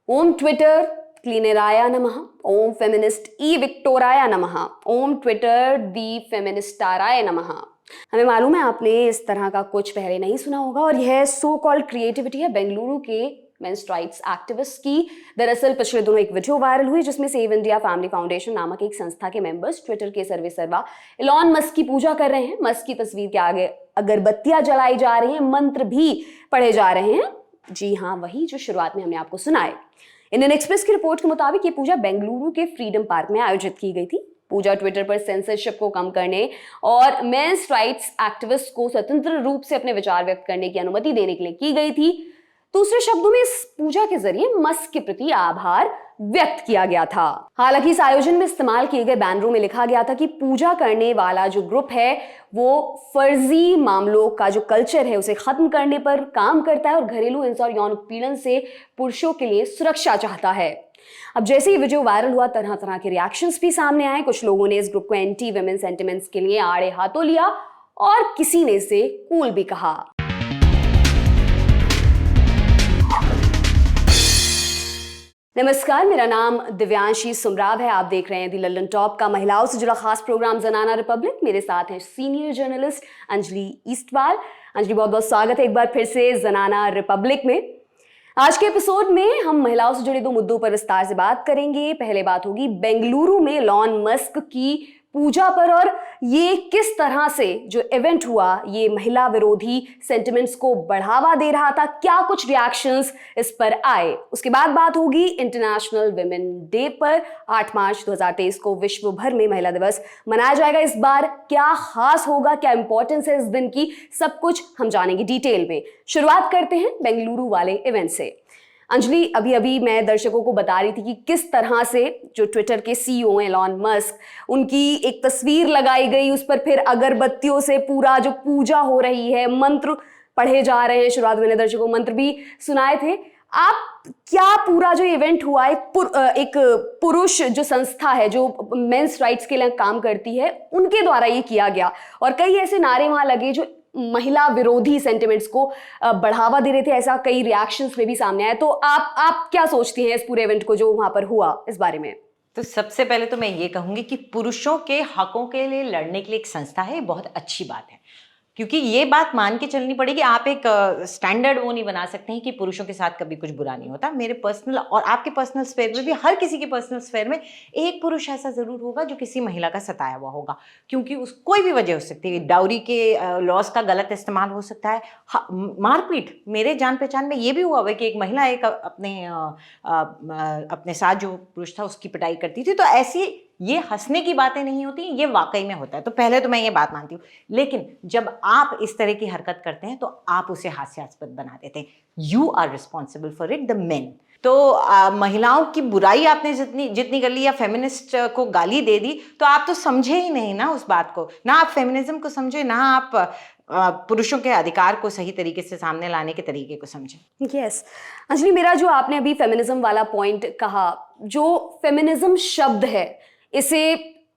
ओम Twitter क्लीनराया नमः, ओम feminist ई विक्टोराया नमः, ओम Twitter दी फेमिनिस्टाराय नमः। हमें मालूम है आपने इस तरह का कुछ पहले नहीं सुना होगा और यह सो कॉल्ड क्रिएटिविटी है बेंगलुरु के मेंस राइट्स एक्टिविस्ट की। दरअसल पिछले दिनों एक वीडियो वायरल हुई जिसमें सेव इंडिया फैमिली फाउंडेशन नामक एक संस्था के मेंबर्स ट्विटर के सर्वे सर्वा इलॉन मस्क की पूजा कर रहे हैं। मस्क की तस्वीर के आगे अगरबत्तियां जलाई जा रही हैं, मंत्र भी पढ़े जा रहे हैं। जी हाँ, वही जो शुरुआत में हमने आपको सुनाए। इंडियन एक्सप्रेस की रिपोर्ट के मुताबिक ये पूजा बेंगलुरु के फ्रीडम पार्क में आयोजित की गई थी। पूजा ट्विटर पर सेंसरशिप को कम करने और मेंस राइट्स एक्टिविस्ट को स्वतंत्र रूप से अपने विचार व्यक्त करने की अनुमति देने के लिए की गई थी। दूसरे शब्दों में इस पूजा के जरिए मस्क के प्रति आभार व्यक्त किया गया था। हालांकि इस आयोजन में इस्तेमाल किए गए बैनरों में लिखा गया था कि पूजा करने वाला जो ग्रुप है वो फर्जी मामलों का जो कल्चर है उसे खत्म करने पर काम करता है और घरेलू हिंसा और यौन उत्पीड़न से पुरुषों के लिए सुरक्षा चाहता है। अब जैसे ही वीडियो वायरल हुआ, तरह तरह के रिएक्शंस भी सामने आए। कुछ लोगों ने इस ग्रुप को एंटी वुमेन सेंटिमेंट्स के लिए आड़े हाथों लिया और किसी ने इसे कूल भी कहा। नमस्कार, मेरा नाम दिव्यांशी सुमराव है। आप देख रहे हैं दी लंदन टॉप का महिलाओं से जुड़ा खास प्रोग्राम जनाना रिपब्लिक। मेरे साथ हैं सीनियर जर्नलिस्ट अंजलि ईस्टवाल। अंजलि, बहुत बहुत स्वागत है एक बार फिर से जनाना रिपब्लिक में। आज के एपिसोड में हम महिलाओं से जुड़े दो मुद्दों पर विस्तार से बात करेंगे। पहले बात होगी बेंगलुरु में इलॉन मस्क की पूजा पर और ये किस तरह से जो इवेंट हुआ ये महिला विरोधी सेंटिमेंट्स को बढ़ावा दे रहा था, क्या कुछ रिएक्शंस इस पर आए। उसके बाद बात होगी इंटरनेशनल विमेन डे पर। 8 मार्च 2023 को विश्व भर में महिला दिवस मनाया जाएगा। इस बार क्या खास होगा, क्या इंपॉर्टेंस है इस दिन की, सब कुछ हम जानेंगे डिटेल में। शुरुआत करते हैं बेंगलुरु वाले इवेंट से। अंजलि, अभी अभी मैं दर्शकों को बता रही थी कि किस तरह से जो ट्विटर के सीईओ हैं एलॉन मस्क, उनकी एक तस्वीर लगाई गई, उस पर फिर अगरबत्तियों से पूरा जो पूजा हो रही है, मंत्र पढ़े जा रहे हैं। शुरुआत मैंने दर्शकों को मंत्र भी सुनाए थे। आप क्या पूरा जो इवेंट हुआ एक पुरुष जो संस्था है जो मेंस राइट्स के लिए काम करती है उनके द्वारा ये किया गया और कई ऐसे नारे वहां लगे जो महिला विरोधी सेंटिमेंट्स को बढ़ावा दे रहे थे, ऐसा कई रिएक्शंस में भी सामने आया। तो आप क्या सोचती हैं इस पूरे इवेंट को जो वहां पर हुआ, इस बारे में? तो सबसे पहले तो मैं ये कहूंगी कि पुरुषों के हकों के लिए लड़ने के लिए एक संस्था है, बहुत अच्छी बात है। क्योंकि ये बात मान के चलनी पड़ेगी, आप एक स्टैंडर्ड वो नहीं बना सकते हैं कि पुरुषों के साथ कभी कुछ बुरा नहीं होता। मेरे पर्सनल और आपके पर्सनल स्फेयर में भी, हर किसी के पर्सनल स्फेयर में एक पुरुष ऐसा जरूर होगा जो किसी महिला का सताया हुआ होगा, क्योंकि उस कोई भी वजह हो सकती है। डाउरी के लॉस का गलत इस्तेमाल हो सकता है, मारपीट। मेरे जान पहचान में ये भी हुआ है कि एक महिला एक अपने साथ जो पुरुष था उसकी पिटाई करती थी। तो ऐसी ये हंसने की बातें नहीं होती, ये वाकई में होता है। तो पहले तो मैं ये बात मानती हूँ, लेकिन जब आप इस तरह की हरकत करते हैं तो आप उसे हास्यास्पद बना देते हैं। You are responsible for it, the men. तो महिलाओं की बुराई आपने जितनी कर ली या फेमिनिस्ट को गाली दे दी, तो आप तो समझे ही नहीं ना उस बात को। ना आप फेमिनिज्म को समझे, ना आप पुरुषों के अधिकार को सही तरीके से सामने लाने के तरीके को समझे। यस अंजलि, मेरा जो आपने अभी फेमिनिज्म वाला पॉइंट कहा, जो फेमिनिज्म शब्द है इसे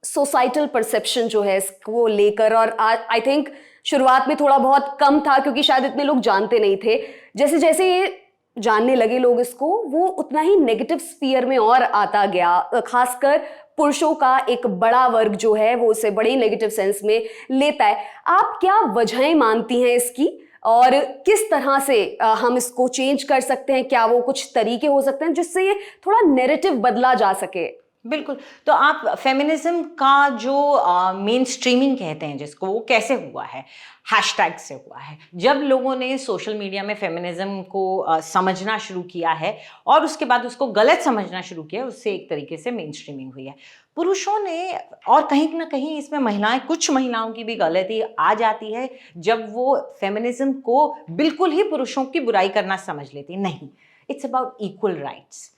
सोसाइटल परसेप्शन जो है इसको लेकर, और आई थिंक शुरुआत में थोड़ा बहुत कम था क्योंकि शायद इतने लोग जानते नहीं थे। जैसे जैसे ये जानने लगे लोग इसको, वो उतना ही नेगेटिव स्फीयर में और आता गया। खासकर पुरुषों का एक बड़ा वर्ग जो है वो उसे बड़े नेगेटिव सेंस में लेता है। आप क्या वजहें मानती हैं इसकी और किस तरह से हम इसको चेंज कर सकते हैं? क्या वो कुछ तरीके हो सकते हैं जिससे ये थोड़ा नैरेटिव बदला जा सके? बिल्कुल। तो आप फेमिनिज्म का जो मेन स्ट्रीमिंग कहते हैं जिसको, वो कैसे हुआ है? हैशटैग से हुआ है। जब लोगों ने सोशल मीडिया में फेमिनिज्म को समझना शुरू किया है और उसके बाद उसको गलत समझना शुरू किया, उससे एक तरीके से मेन स्ट्रीमिंग हुई है। पुरुषों ने, और कहीं ना कहीं इसमें महिलाएं, कुछ महिलाओं की भी गलती आ जाती है जब वो फेमिनिज्म को बिल्कुल ही पुरुषों की बुराई करना समझ लेती। नहीं, इट्स अबाउट इक्वल राइट्स।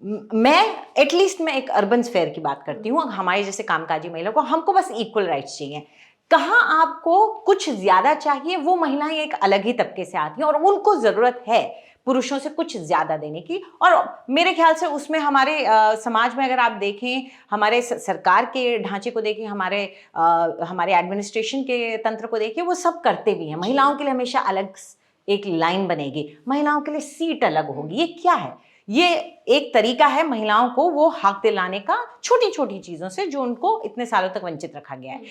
मैं एटलीस्ट मैं एक अर्बन स्फेयर की बात करती हूँ। हमारे जैसे कामकाजी महिलाओं को, हमको बस इक्वल राइट्स चाहिए। कहाँ आपको कुछ ज्यादा चाहिए, वो महिलाएं एक अलग ही तबके से आती हैं और उनको जरूरत है पुरुषों से कुछ ज्यादा देने की। और मेरे ख्याल से उसमें हमारे समाज में अगर आप देखें, हमारे सरकार के ढांचे को देखें, हमारे एडमिनिस्ट्रेशन के तंत्र को देखें, वो सब करते भी हैं। महिलाओं के लिए हमेशा अलग एक लाइन बनेगी, महिलाओं के लिए सीट अलग होगी। ये क्या है? ये एक तरीका है महिलाओं को वो हक दिलाने का, छोटी छोटी चीजों से जो उनको इतने सालों तक वंचित रखा गया है।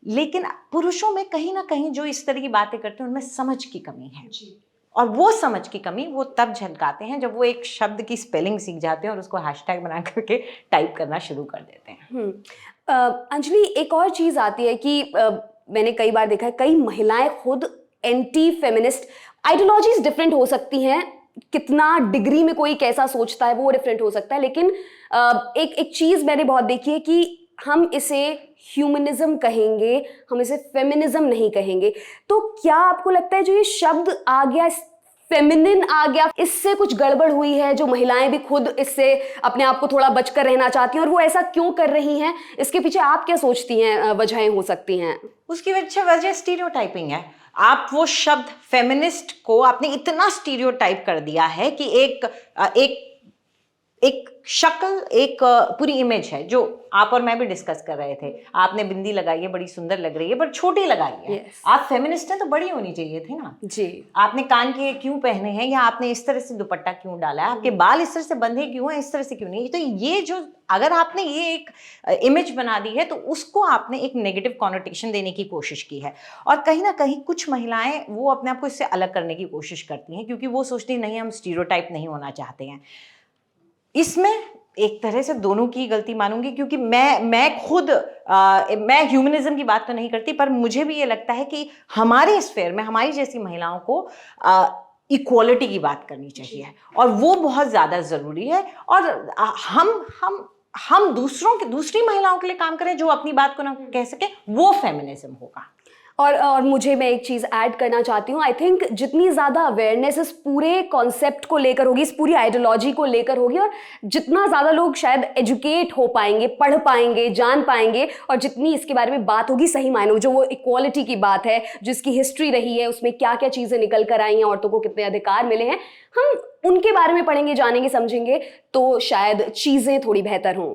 लेकिन पुरुषों में कहीं ना कहीं जो इस तरह की बातें करते हैं उनमें समझ की कमी है, और वो समझ की कमी वो तब झलकाते हैं जब वो एक शब्द की स्पेलिंग सीख जाते हैं और उसको हैशटैग बना करके टाइप करना शुरू कर देते हैं। अंजलि, एक और चीज आती है कि मैंने कई बार देखा है कई महिलाएं खुद एंटी फेमिनिस्ट, आइडियोलॉजीज डिफरेंट हो सकती हैं, कितना डिग्री में कोई कैसा सोचता है वो डिफरेंट हो सकता है, लेकिन एक चीज मैंने बहुत देखी है कि हम इसे ह्यूमनिज्म कहेंगे, हम इसे फेमिनिज्म नहीं कहेंगे। तो क्या आपको लगता है जो ये शब्द आ गया, फेमिनिन आ गया, इससे कुछ गड़बड़ हुई है? जो महिलाएं भी खुद इससे अपने आप को थोड़ा बचकर रहना चाहती हैं, और वो ऐसा क्यों कर रही हैं, इसके पीछे आप क्या सोचती हैं वजहें हो सकती हैं? उसकी वजह स्टीरियोटाइपिंग है। आप वो शब्द फेमिनिस्ट को आपने इतना स्टीरियोटाइप कर दिया है कि एक शक्ल, एक पूरी इमेज है जो आप और मैं भी डिस्कस कर रहे थे। आपने बिंदी लगाई है, बड़ी सुंदर लग रही है, पर छोटी लगाई है। Yes. आप फेमिनिस्ट हैं तो बड़ी होनी चाहिए थी ना जी। आपने कान के क्यों पहने हैं, या आपने इस तरह से दुपट्टा क्यों डाला है, आपके बाल इस तरह से बंधे क्यों हैं, इस तरह से क्यों नहीं। तो ये जो, अगर आपने ये एक इमेज बना दी है तो उसको आपने एक नेगेटिव कॉनोटेशन देने की कोशिश की है। और कहीं ना कहीं कुछ महिलाएं वो अपने आप को इससे अलग करने की कोशिश करती हैं, क्योंकि वो सोचती हैं नहीं, हम स्टीरियोटाइप नहीं होना चाहते हैं। इसमें एक तरह से दोनों की गलती मानूंगी, क्योंकि मैं खुद मैं ह्यूमनिज्म की बात तो नहीं करती, पर मुझे भी ये लगता है कि हमारे स्फेयर में हमारी जैसी महिलाओं को इक्वालिटी की बात करनी चाहिए, और वो बहुत ज़्यादा ज़रूरी है। और हम दूसरी महिलाओं के लिए काम करें जो अपनी बात को ना कह सके, वो फेमिनिज्म होगा। और मुझे, मैं एक चीज़ ऐड करना चाहती हूँ। आई थिंक जितनी ज़्यादा अवेयरनेस इस पूरे कॉन्सेप्ट को लेकर होगी, इस पूरी आइडियोलॉजी को लेकर होगी, और जितना ज़्यादा लोग शायद एजुकेट हो पाएंगे, पढ़ पाएंगे, जान पाएंगे, और जितनी इसके बारे में बात होगी सही मायनों, जो वो इक्वालिटी की बात है, जिसकी हिस्ट्री रही है, उसमें क्या क्या चीज़ें निकल कर आई हैं, औरतों को कितने अधिकार मिले हैं, हम उनके बारे में पढ़ेंगे, जानेंगे, समझेंगे, तो शायद चीज़ें थोड़ी बेहतर हों।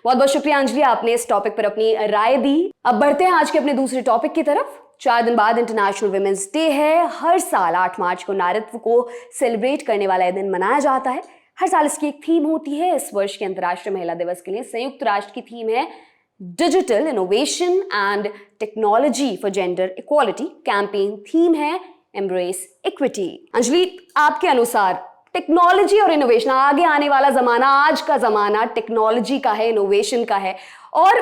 बहुत बहुत शुक्रिया अंजलि, आपने इस टॉपिक पर अपनी राय दी। अब बढ़ते हैं आज के अपने दूसरे टॉपिक की तरफ। 4 दिन बाद इंटरनेशनल वुमेन्स डे है। हर साल 8 मार्च को नारीत्व को सेलिब्रेट करने वाला यह दिन मनाया जाता है। हर साल इसकी एक थीम होती है। इस वर्ष के अंतर्राष्ट्रीय महिला दिवस के लिए संयुक्त राष्ट्र की थीम है digital innovation and technology for gender equality. Campaign theme है एम्ब्रेस इक्विटी। अंजलि, आपके अनुसार टेक्नोलॉजी और इनोवेशन, आगे आने वाला जमाना, आज का जमाना टेक्नोलॉजी का है, इनोवेशन का है, और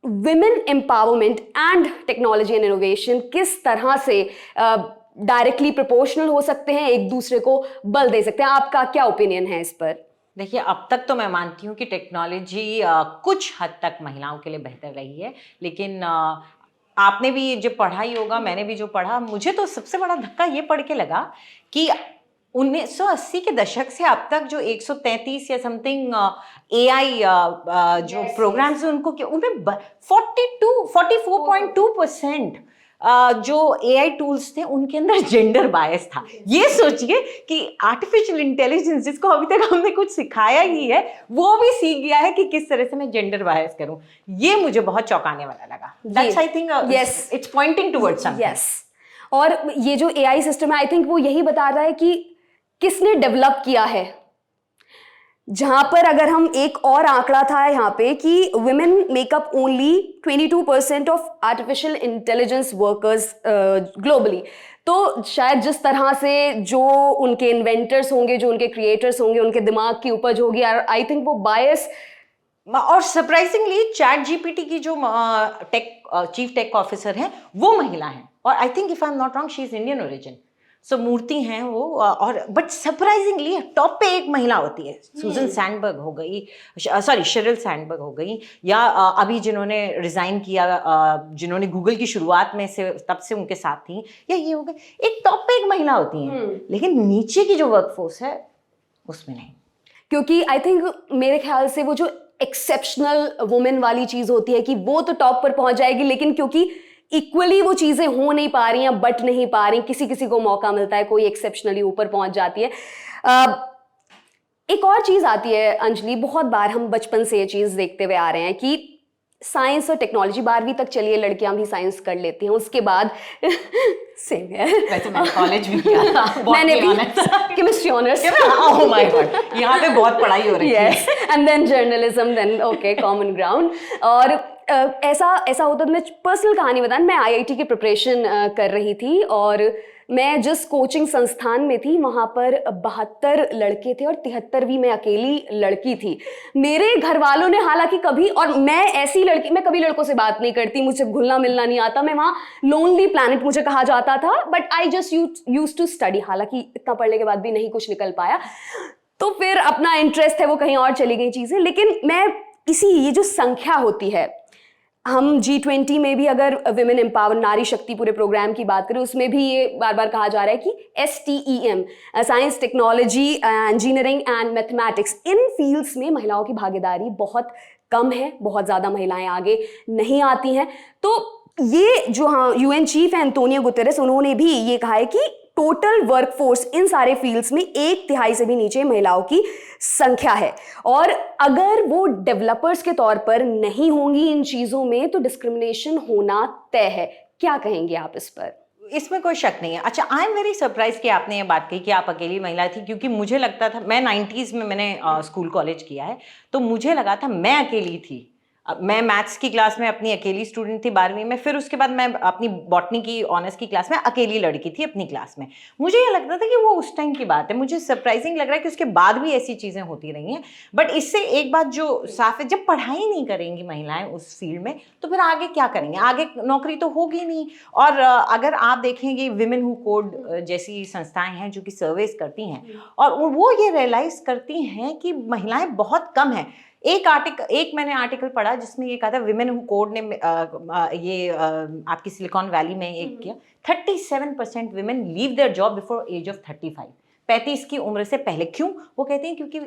women empowerment and technology and innovation किस तरह से डायरेक्टली प्रोपोर्शनल हो सकते हैं, एक दूसरे को बल दे सकते हैं? आपका क्या ओपिनियन है इस पर? देखिए, अब तक तो मैं मानती हूँ कि टेक्नोलॉजी कुछ हद तक महिलाओं के लिए बेहतर रही है, लेकिन आपने भी जो पढ़ा ही होगा, मैंने भी जो पढ़ा, मुझे तो सबसे बड़ा धक्का ये पढ़ के लगा कि 1980 के दशक से अब तक जो 133 या समथिंग AI जो प्रोग्राम्स हैं उनको, उनमें 44.2% जो AI टूल्स थे उनके अंदर जेंडर बायस था। ये सोचिए कि आर्टिफिशियल इंटेलिजेंस, जिसको अभी तक हमने कुछ सिखाया ही है, वो भी सीख गया है कि किस तरह से मैं जेंडर बायस करूं। ये मुझे बहुत चौंकाने वाला लगा। That's, I think, yes, it's pointing towards something. Yes, और ये जो AI सिस्टम है, आई थिंक वो यही बता रहा है कि किसने डेवलप किया है। जहां पर अगर हम, एक और आंकड़ा था यहाँ पे कि women makeup only 22% of artificial intelligence workers globally. तो शायद जिस तरह से जो उनके इन्वेंटर्स होंगे, जो उनके क्रिएटर्स होंगे, उनके दिमाग की उपज होगी, आई थिंक वो बायस। और सरप्राइजिंगली चैट जीपीटी की जो चीफ टेक ऑफिसर हैं वो महिला हैं, और I think if I am not wrong she is Indian origin. So Murthy हैं वो, और बट सरप्राइजिंगली टॉप पे एक महिला होती है। सुजन सैंडबर्ग हो गई, सॉरी शेरिल सैंडबर्ग हो गई, या अभी जिन्होंने रिजाइन किया, जिन्होंने गूगल की शुरुआत में से तब से उनके साथ थी, या ये हो गए, एक टॉप पे एक महिला होती हैं, लेकिन नीचे की जो वर्कफोर्स है उसमें नहीं। क्योंकि आई थिंक मेरे ख्याल से वो जो एक्सेप्शनल वुमेन वाली चीज होती है कि वो तो टॉप पर पहुंच जाएगी, लेकिन क्योंकि इक्वली वो चीजें हो नहीं पा रही हैं, बट नहीं पा रही, किसी किसी को मौका मिलता है, कोई एक्सेप्शनली ऊपर पहुंच जाती है। एक और चीज आती है अंजलि, बहुत बार हम बचपन से ये चीज देखते हुए आ रहे हैं कि साइंस और टेक्नोलॉजी 12वीं तक चलिए लड़कियां भी साइंस कर लेती हैं, उसके बाद सेम है। वैसे मैंने कॉलेज भी किया था, मैंने भी chemistry honours. Oh my god, यहाँ पे बहुत पढ़ाई हो रही है। Yes, and then journalism, then okay common ground. और ऐसा होता था, मैं पर्सनल कहानी बताऊं, मैं आईआईटी की प्रिपरेशन कर रही थी और मैं जिस कोचिंग संस्थान में थी वहाँ पर 72 लड़के थे और 73वीं मैं अकेली लड़की थी। मेरे घर वालों ने हालांकि कभी, और मैं ऐसी लड़की, मैं कभी लड़कों से बात नहीं करती, मुझे घुलना मिलना नहीं आता, मैं वहाँ लोनली प्लैनेट मुझे कहा जाता था, but I just used to study. हालांकि इतना पढ़ने के बाद भी नहीं कुछ निकल पाया, तो फिर अपना इंटरेस्ट है वो कहीं और चली गई चीज़ें। लेकिन मैं ये जो संख्या होती है, हम G20 में भी अगर विमेन एम्पावर, नारी शक्ति पूरे प्रोग्राम की बात करें, उसमें भी ये बार बार कहा जा रहा है कि STEM, science, technology, engineering and mathematics, in fields में महिलाओं की भागीदारी बहुत कम है, बहुत ज़्यादा महिलाएं आगे नहीं आती हैं। तो ये जो UN चीफ है एंटोनियो गुतेरेस, उन्होंने भी ये कहा है कि टोटल वर्कफोर्स इन सारे फील्ड्स में 1/3 से भी नीचे महिलाओं की संख्या है, और अगर वो डेवलपर्स के तौर पर नहीं होंगी इन चीज़ों में तो डिस्क्रिमिनेशन होना तय है। क्या कहेंगे आप इस पर? इसमें कोई शक नहीं है। अच्छा, आई एम वेरी सरप्राइज कि आपने ये बात कही कि आप अकेली महिला थी, क्योंकि मुझे लगता था, मैं 90s में मैंने स्कूल कॉलेज किया है, तो मुझे लगा था मैं अकेली थी। मैं मैथ्स की क्लास में अपनी अकेली स्टूडेंट थी 12वीं में, फिर उसके बाद मैं अपनी बॉटनी की ऑनर्स की क्लास में अकेली लड़की थी अपनी क्लास में। मुझे ये लगता था कि वो उस टाइम की बात है। मुझे सरप्राइजिंग लग रहा है कि उसके बाद भी ऐसी चीज़ें होती रही हैं। बट इससे एक बात जो साफ है, जब पढ़ाई नहीं करेंगी महिलाएं उस फील्ड में, तो फिर आगे क्या करेंगे? आगे नौकरी तो होगी नहीं। और अगर आप देखेंगे विमेन हु कोड जैसी संस्थाएं हैं जो कि सर्वेस करती हैं, और वो ये रियलाइज करती हैं कि महिलाएं बहुत कम हैं। एक मैंने आर्टिकल पढ़ा जिसमें ये कहा था, विमेन हु कोड ने आपकी सिलिकॉन वैली में एक किया, 37% women leave their job before age of 35, 35 की उम्र से पहले। क्यों? वो कहते हैं क्योंकि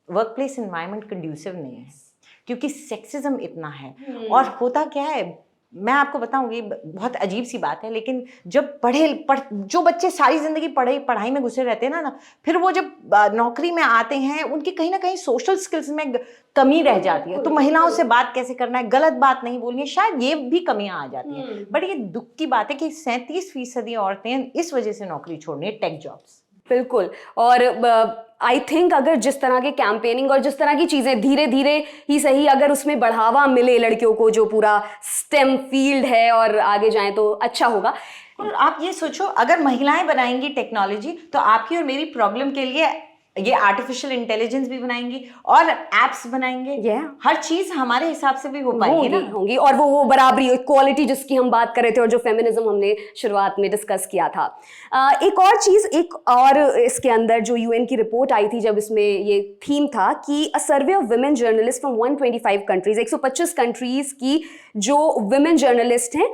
वर्क प्लेस एनवायरनमेंट कंड्यूसिव नहीं है, क्योंकि सेक्सिज्म इतना है। और होता क्या है, मैं आपको बताऊंगी, बहुत अजीब सी बात है, लेकिन जब जो बच्चे सारी जिंदगी पढ़ाई में घुसे रहते हैं ना, फिर वो जब नौकरी में आते हैं, उनकी कहीं ना कहीं सोशल स्किल्स में कमी रह जाती है। तो महिलाओं से बात कैसे करना है, गलत बात नहीं बोलनी है, शायद ये भी कमियां आ जाती हैं। बट ये दुख की बात है कि 37% औरतें इस वजह से नौकरी छोड़ रही है, टेक जॉब्स। बिल्कुल। और आई थिंक अगर जिस तरह के कैंपेनिंग और जिस तरह की चीज़ें धीरे धीरे ही सही, अगर उसमें बढ़ावा मिले लड़कियों को, जो पूरा स्टेम फील्ड है, और आगे जाएं तो अच्छा होगा। और आप ये सोचो, अगर महिलाएं बनाएंगी टेक्नोलॉजी, तो आपकी और मेरी प्रॉब्लम के लिए ये आर्टिफिशियल इंटेलिजेंस भी बनाएंगी और एप्स बनाएंगे। हर चीज हमारे हिसाब से भी हो पाएगी ना, होंगी। और वो बराबरी, इक्वालिटी जिसकी हम बात कर रहे थे, और जो फेमिनिज्म हमने शुरुआत में डिस्कस किया था। एक और इसके अंदर जो UN की रिपोर्ट आई थी, जब इसमें ये थीम था कि a survey of women journalist from 125 countries, 125 countries की जो वुमेन जर्नलिस्ट हैं,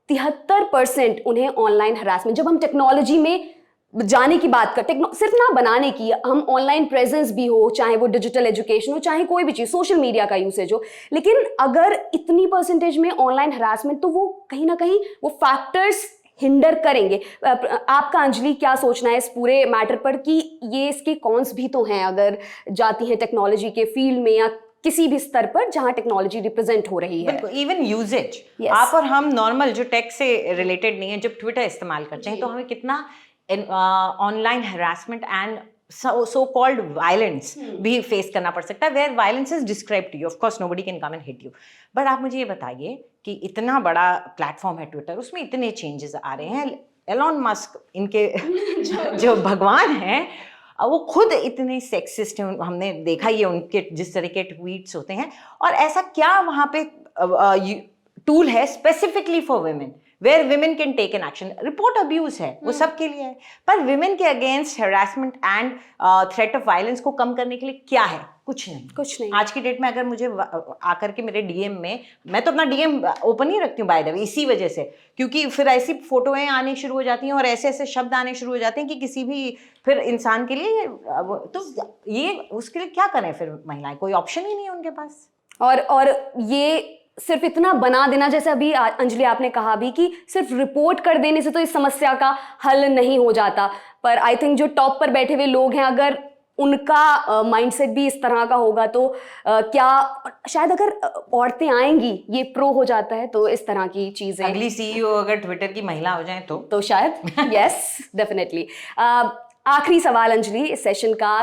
73% उन्हें ऑनलाइन हरासमेंट, जब हम टेक्नोलॉजी में जाने की बात करते, सिर्फ ना बनाने की, हम ऑनलाइन प्रेजेंस भी हो, चाहे वो डिजिटल एजुकेशन हो, चाहे कोई भी चीज़, सोशल मीडिया का यूसेज हो, लेकिन अगर इतनी परसेंटेज में ऑनलाइन हरासमेंट, तो वो कहीं ना कहीं वो फैक्टर्स हिंडर करेंगे। आपका अंजलि क्या सोचना है इस पूरे मैटर पर, कि ये इसके कॉन्स भी तो हैं अगर जाती हैं टेक्नोलॉजी के फील्ड में, या किसी भी स्तर पर जहां टेक्नोलॉजी रिप्रेजेंट हो रही है? इवन यूजेज, आप और हम नॉर्मल जो टेक से रिलेटेड नहीं है, जब ट्विटर इस्तेमाल करते हैं, तो हमें कितना online harassment and so called violence भी फेस करना पड़ सकता है, where violence is described to you. Of course nobody can come and hit you. But आप मुझे ये बताइए कि इतना बड़ा प्लेटफॉर्म है ट्विटर, उसमें इतने चेंजेस आ रहे हैं, एलॉन मस्क इनके जो भगवान हैं, वो खुद इतने सेक्सिस्ट हैं, हमने देखा ये उनके जिस तरह के ट्वीट्स होते हैं। और ऐसा क्या वहाँ पे टूल है specifically for women, where women can take an action? Report abuse है, वो सबके लिए है, पर विमेन के against harassment and threat of violence को कम करने के लिए क्या है? कुछ नहीं। आज की डेट में अगर मुझे आकर के मेरे डीएम में, मैं तो अपना डीएम ओपन ही रखती हूँ बाय द वे, इसी वजह से, क्योंकि फिर ऐसी फोटोएं आने शुरू हो जाती हैं और ऐसे ऐसे शब्द आने शुरू हो जाते हैं कि किसी भी फिर इंसान के लिए, तो ये उसके लिए क्या करें फिर महिलाएं? कोई ऑप्शन ही नहीं है उनके पास। और ये सिर्फ इतना बना देना, जैसे अभी अंजलि आपने कहा भी कि सिर्फ रिपोर्ट कर देने से तो इस समस्या का हल नहीं हो जाता, पर आई थिंक जो टॉप पर बैठे हुए लोग हैं, अगर उनका माइंडसेट भी इस तरह का होगा, तो क्या शायद अगर औरतें आएंगी ये प्रो हो जाता है, तो इस तरह की चीजें। अगली CEO अगर ट्विटर की महिला हो जाए तो शायद यस डेफिनेटली। आखिरी सवाल अंजलि इस सेशन का,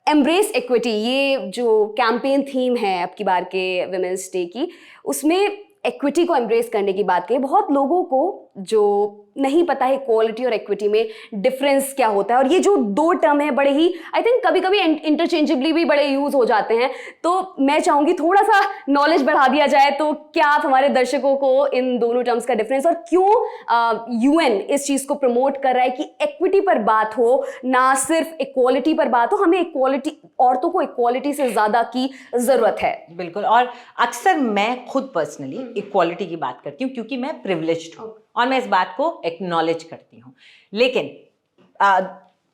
एम्ब्रेस इक्विटी, ये जो कैंपेन थीम है अब की बार के विमेंस डे की, उसमें इक्विटी को एम्ब्रेस करने की बात कही। बहुत लोगों को जो नहीं पता है इक्वालिटी और इक्विटी में डिफरेंस क्या होता है, और ये जो दो टर्म है बड़े ही आई थिंक कभी कभी इंटरचेंजेबली भी बड़े यूज हो जाते हैं, तो मैं चाहूंगी थोड़ा सा नॉलेज बढ़ा दिया जाए। तो क्या आप हमारे दर्शकों को इन दोनों टर्म्स का डिफरेंस, और क्यों यूएन इस चीज को प्रमोट कर रहा है कि इक्विटी पर बात हो, ना सिर्फ इक्वालिटी पर बात हो, हमें इक्वालिटी, औरतों को इक्वालिटी से ज्यादा की जरूरत है। बिल्कुल, और अक्सर मैं खुद पर्सनली इक्वालिटी की बात करती हूँ क्योंकि मैं प्रिविलेज्ड हूँ और मैं इस बात को एक्नॉलेज करती हूँ। लेकिन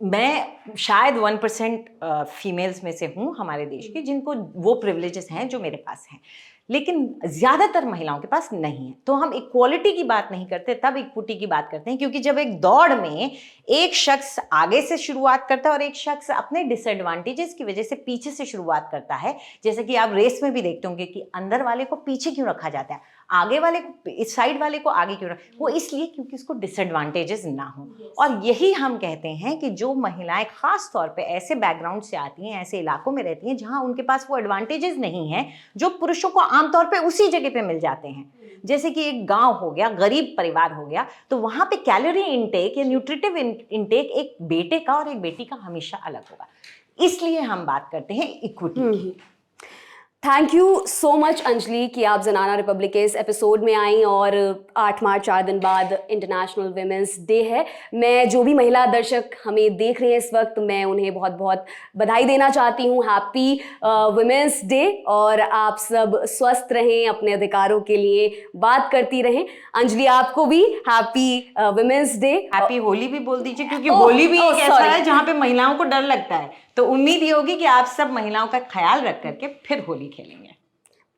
मैं शायद 1% फीमेल्स में से हूँ हमारे देश की जिनको वो प्रिविलेजेस हैं जो मेरे पास हैं, लेकिन ज़्यादातर महिलाओं के पास नहीं है। तो हम इक्वालिटी की बात नहीं करते, तब इक्विटी की बात करते हैं, क्योंकि जब एक दौड़ में एक शख्स आगे से शुरुआत करता है और एक शख्स अपने डिसएडवांटेजेस की वजह से पीछे से शुरुआत करता है, जैसे कि आप रेस में भी देखते होंगे कि अंदर वाले को पीछे क्यों रखा जाता है, आगे वाले को, इस साइड वाले को आगे क्यों रखा, वो इसलिए क्योंकि उसको डिसएडवांटेजेस ना हो। और यही हम कहते हैं कि जो महिलाएं खास तौर पे ऐसे बैकग्राउंड से आती हैं, ऐसे इलाकों में रहती हैं जहां उनके पास वो एडवांटेजेस नहीं हैं जो पुरुषों को आमतौर पे उसी जगह पे मिल जाते हैं, जैसे कि एक गांव हो गया, गरीब परिवार हो गया, तो वहां पे कैलोरी इनटेक या न्यूट्रिटिव इनटेक एक बेटे का और एक बेटी का हमेशा अलग होगा। इसलिए हम बात करते हैं इक्विटी की। Thank you so much Anjali कि आप जनाना रिपब्लिक के इस एपिसोड में आई, और 8 मार्च 4 दिन बाद इंटरनेशनल विमेंस डे है। मैं जो भी महिला दर्शक हमें देख रहे हैं इस वक्त, मैं उन्हें बहुत बहुत बधाई देना चाहती हूँ। हैप्पी विमेंस डे, और आप सब स्वस्थ रहें, अपने अधिकारों के लिए बात करती रहें। अंजलि आपको भी happy women's day. Happy Holi भी बोल दीजिए, क्योंकि होली भी एक ऐसा है जहाँ पे महिलाओं को डर लगता है, तो उम्मीद ये होगी कि आप सब महिलाओं का ख्याल रख करके फिर होली खेलेंगे।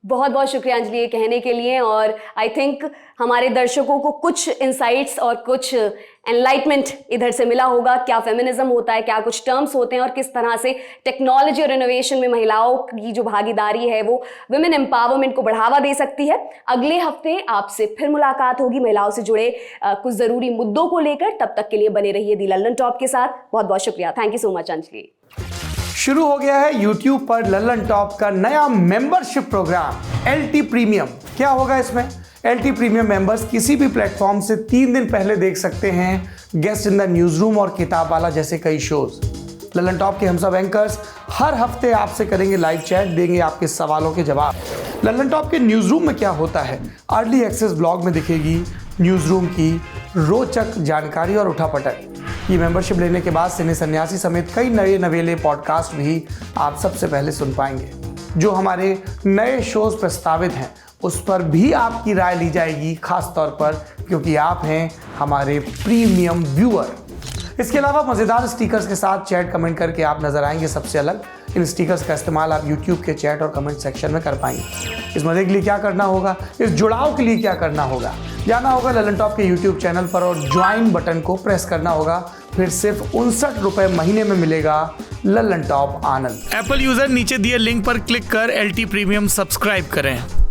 बहुत बहुत शुक्रिया अंजलि ये कहने के लिए, और आई थिंक हमारे दर्शकों को कुछ इंसाइट्स और कुछ एनलाइटमेंट इधर से मिला होगा, क्या फेमिनिज्म होता है, क्या कुछ टर्म्स होते हैं, और किस तरह से टेक्नोलॉजी और इनोवेशन में महिलाओं की जो भागीदारी है वो वुमेन एम्पावरमेंट को बढ़ावा दे सकती है। अगले हफ्ते आपसे फिर मुलाकात होगी महिलाओं से जुड़े कुछ ज़रूरी मुद्दों को लेकर। तब तक के लिए बने रहिए दी लल्लन टॉप के साथ। बहुत बहुत शुक्रिया, thank you so much Anjali. शुरू हो गया है YouTube पर लल्लन टॉप का नया मेंबरशिप प्रोग्राम LT प्रीमियम। क्या होगा इसमें? LT प्रीमियम मेंबर्स किसी भी प्लेटफॉर्म से 3 दिन पहले देख सकते हैं guest in the news room और किताब वाला जैसे कई शोज। लल्लन टॉप के हम सब एंकर्स हर हफ्ते आपसे करेंगे लाइव चैट, देंगे आपके सवालों के जवाब। लल्लन टॉप के न्यूज रूम में क्या होता है, अर्ली एक्सेस ब्लॉग में दिखेगी न्यूज रूम की रोचक जानकारी और उठापटक। ये मेंबरशिप लेने के बाद सिने सन्यासी समेत कई नए नवेले पॉडकास्ट भी आप सबसे पहले सुन पाएंगे। जो हमारे नए शोज प्रस्तावित हैं उस पर भी आपकी राय ली जाएगी, खास तौर पर क्योंकि आप हैं हमारे प्रीमियम व्यूअर। इसके अलावा मज़ेदार स्टिकर्स के साथ चैट कमेंट करके आप नजर आएंगे सबसे अलग। इन स्टिकर्स का इस्तेमाल आप YouTube के चैट और कमेंट सेक्शन में कर पाएंगे। इस मजे के लिए क्या करना होगा, इस जुड़ाव के लिए क्या करना होगा, जाना होगा लल्लन टॉप के YouTube चैनल पर और ज्वाइन बटन को प्रेस करना होगा। फिर सिर्फ 59 रुपए महीने में मिलेगा लल्लन टॉप आनंद। एप्पल यूजर नीचे दिए लिंक पर क्लिक कर LT प्रीमियम सब्सक्राइब करें।